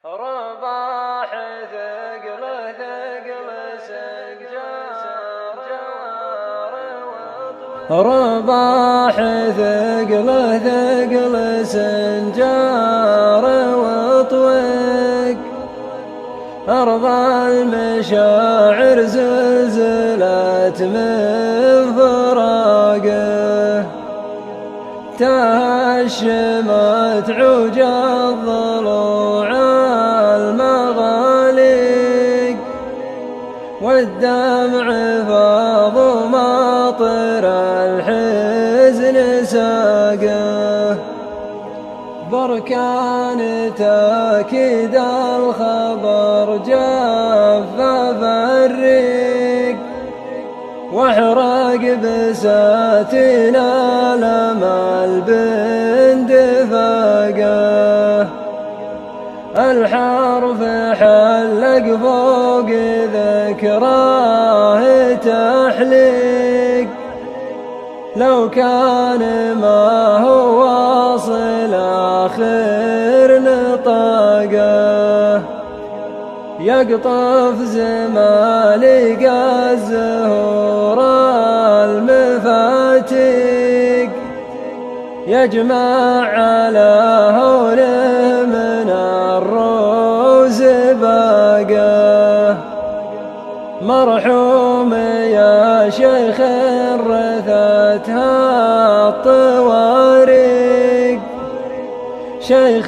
رباح ثقل سنجار رباح ثقل سنجار وطوق أرض المشاعر زلزلت من فراقه تهشمت عوج الضلوع المغاليق والدمع فاض ماطر الحزن ساقه بركان تأكيد الخبر جف الريق واحرق بساتين الأمل باندفاقه الحرف حلق فوق ذكراه تحليق لو كان ما هو واصل آخر نطاقه يقطف زمالق الزهور المفاتيق يجمع على هوله من الروز باقه مرحوم يا شيخ رثتها الطواريق شيخ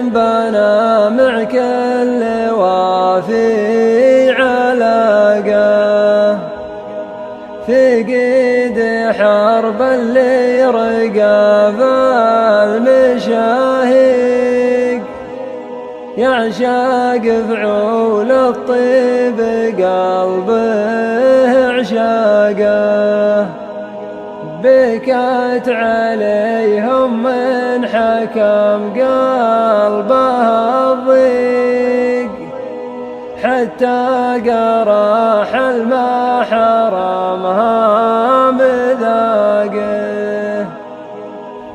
بنى مع كل وافي علاقه في قيد حرب اللي رقاب المشاهيق يعشاق فعول الطيب قلبه عشاقه بكت عليهم من حكم قلبها الضيق حتى قراح المحرمها مذاقه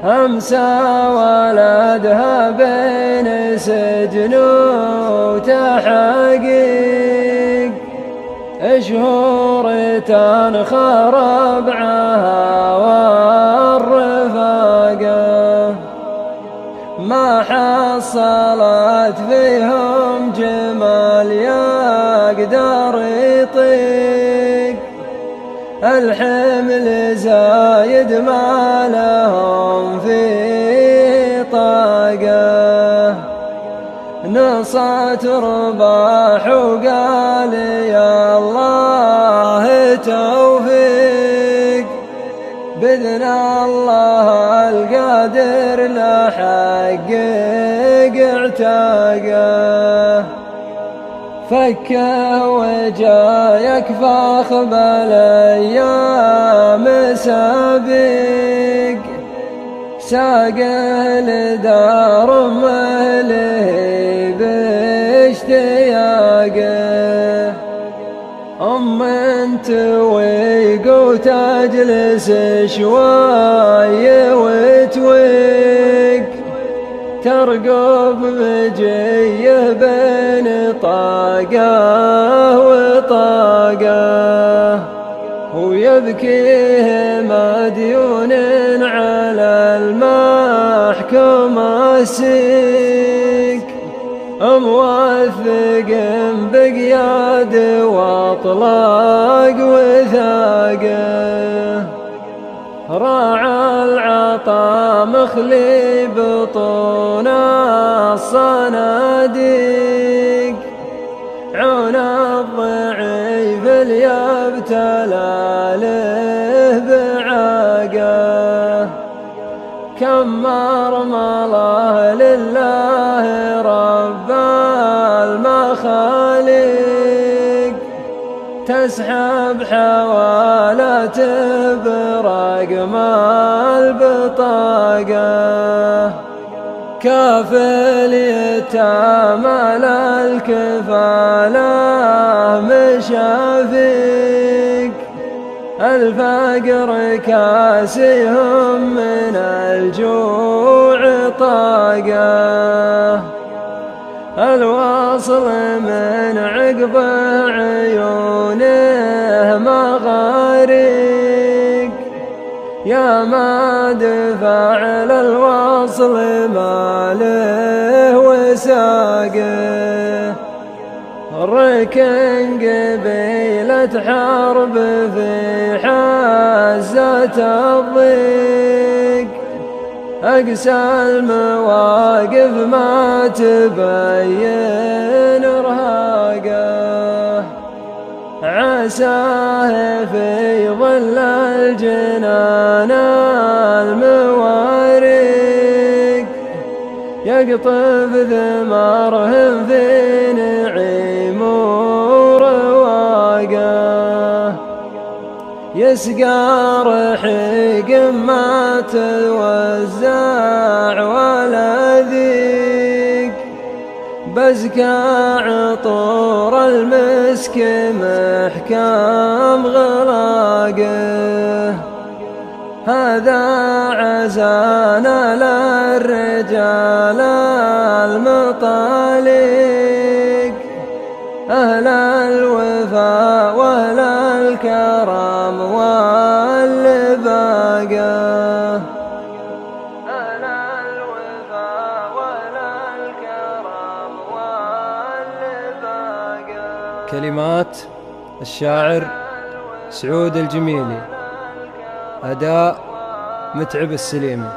أمسى ولدها بين سجن وتحقيق شهور تنخر بعها والرفاقه ما حصلت فيهم جمال يقدر يطيق الحمل زايد ما لهم في طاقه نصت رباح وقال يا الله توفيق بإذن الله القادر لحقق اعتاقه فكه وجايك فاخبل ايام سابق ساقه لدار مهله باشتياقه تويق وتجلس شوي وتويق ترقب بجيه بين طاقه وطاقه ويبكيه مديون على المحكمة السيق موثق بقياد واطلاق وثاقه راعى العطا مخلي بطون الصناديق عون الضعيف ليبتلى له بعاقه كم مرمله لله رب المخاليق تسحب حوالة برقم البطاقة كافل يتامى الكفالة مشافيق الفقر كاسهم من الجوع طاقة الواصل من عقب عيونه مغارق، يا ما دفع للوصل ماله وساقه، ركن قبيلة حرب في حزة الضيق، أقسى المواقف ما تبين رهاقه، عساه في ظل الجنان الموارق يقطف ثمارهم في نعيم ورواقه، يسقى رحيق ما توزع ولا ذيق، بزكى عطور المسك محكم غلاقه، هذا عزانا للرجال المطالق، أهل الوفاء وأهل الكرم واللباقة، أهل الوفاء وأهل الكرم واللباقة. كلمات الشاعر سعود الجميلي، أداء متعب السليمي.